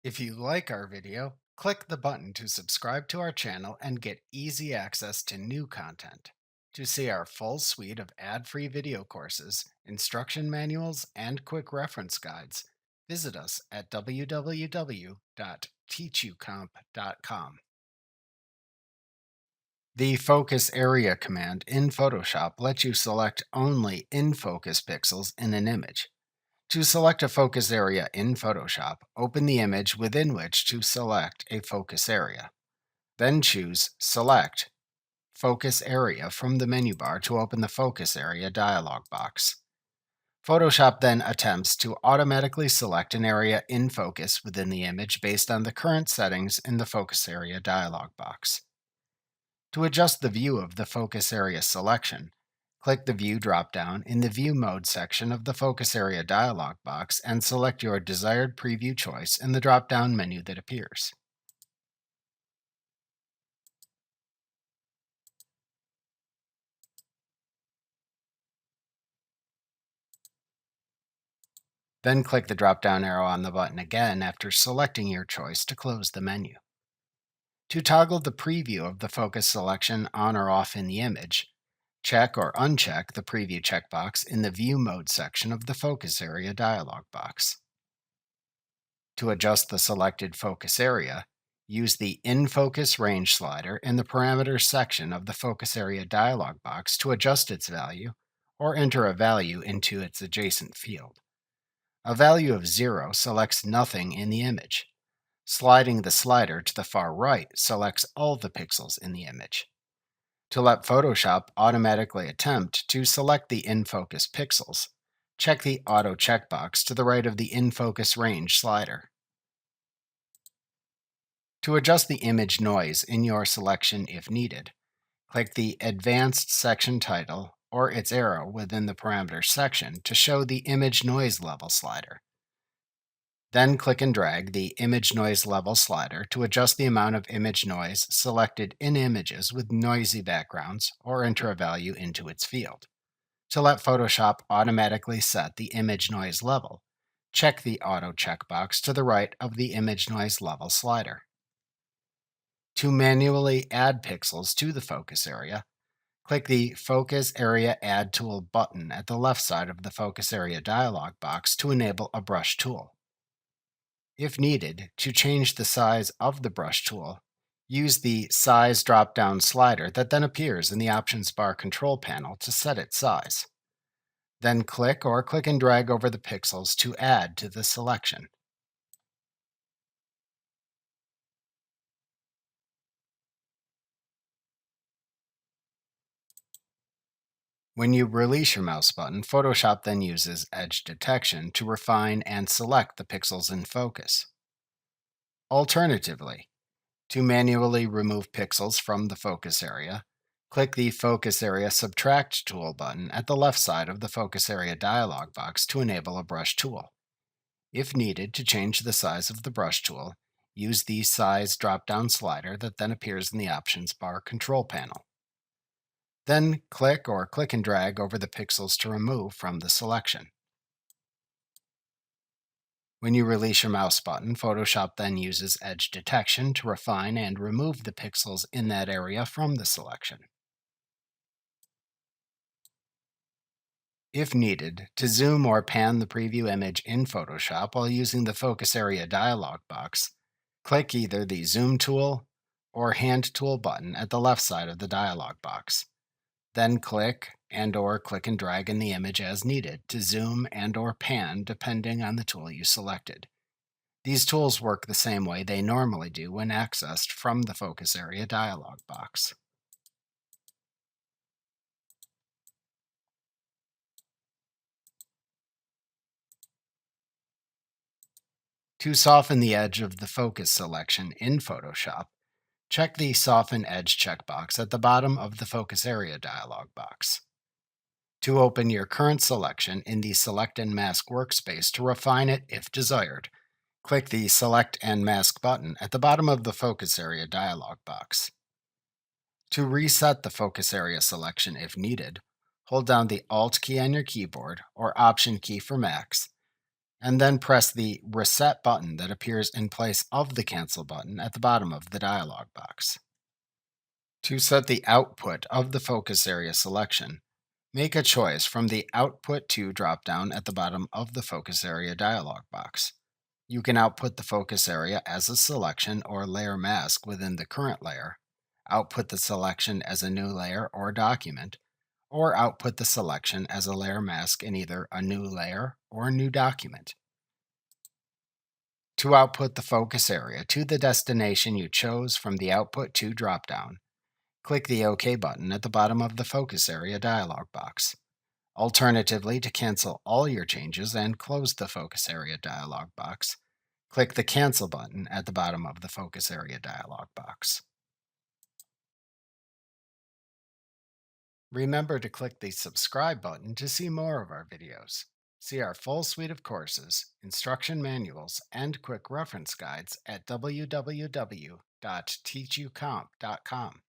If you like our video, click the button to subscribe to our channel and get easy access to new content. To see our full suite of ad-free video courses, instruction manuals, and quick reference guides, visit us at www.teachucomp.com. The Focus Area command in Photoshop lets you select only in-focus pixels in an image. To select a focus area in Photoshop, open the image within which to select a focus area. Then choose Select Focus Area from the menu bar to open the Focus Area dialog box. Photoshop then attempts to automatically select an area in focus within the image based on the current settings in the Focus Area dialog box. To adjust the view of the focus area selection, click the View drop-down in the View Mode section of the Focus Area dialog box and select your desired preview choice in the drop-down menu that appears. Then click the drop-down arrow on the button again after selecting your choice to close the menu. To toggle the preview of the focus selection on or off in the image, check or uncheck the Preview checkbox in the View Mode section of the Focus Area dialog box. To adjust the selected focus area, use the In Focus Range slider in the Parameters section of the Focus Area dialog box to adjust its value or enter a value into its adjacent field. A value of 0 selects nothing in the image. Sliding the slider to the far right selects all the pixels in the image. To let Photoshop automatically attempt to select the in focus pixels, check the Auto checkbox to the right of the In Focus Range slider. To adjust the image noise in your selection if needed, click the Advanced Section title or its arrow within the Parameters section to show the Image Noise Level slider. Then click and drag the Image Noise Level slider to adjust the amount of image noise selected in images with noisy backgrounds or enter a value into its field. To let Photoshop automatically set the image noise level, check the Auto checkbox to the right of the Image Noise Level slider. To manually add pixels to the focus area, click the Focus Area Add Tool button at the left side of the Focus Area dialog box to enable a brush tool. If needed, to change the size of the brush tool, use the Size drop-down slider that then appears in the Options bar control panel to set its size. Then click or click and drag over the pixels to add to the selection. When you release your mouse button, Photoshop then uses edge detection to refine and select the pixels in focus. Alternatively, to manually remove pixels from the focus area, click the Focus Area Subtract tool button at the left side of the Focus Area dialog box to enable a brush tool. If needed to change the size of the brush tool, use the Size drop-down slider that then appears in the Options bar control panel. Then click or click and drag over the pixels to remove from the selection. When you release your mouse button, Photoshop then uses edge detection to refine and remove the pixels in that area from the selection. If needed, to zoom or pan the preview image in Photoshop while using the Focus Area dialog box, click either the Zoom tool or Hand tool button at the left side of the dialog box. Then click and/or click and drag in the image as needed to zoom and/or pan depending on the tool you selected. These tools work the same way they normally do when accessed from the Focus Area dialog box. To soften the edge of the focus selection in Photoshop, check the Soften Edge checkbox at the bottom of the Focus Area dialog box. To open your current selection in the Select and Mask workspace to refine it if desired, click the Select and Mask button at the bottom of the Focus Area dialog box. To reset the focus area selection if needed, hold down the Alt key on your keyboard or Option key for Macs, and then press the Reset button that appears in place of the Cancel button at the bottom of the dialog box. To set the output of the focus area selection, make a choice from the Output To dropdown at the bottom of the focus area dialog box. You can output the focus area as a selection or layer mask within the current layer, output the selection as a new layer or document, or output the selection as a layer mask in either a new layer or a new document. To output the focus area to the destination you chose from the Output To dropdown, click the OK button at the bottom of the focus area dialog box. Alternatively, to cancel all your changes and close the focus area dialog box, click the Cancel button at the bottom of the focus area dialog box. Remember to click the subscribe button to see more of our videos. See our full suite of courses, instruction manuals, and quick reference guides at www.teachucomp.com.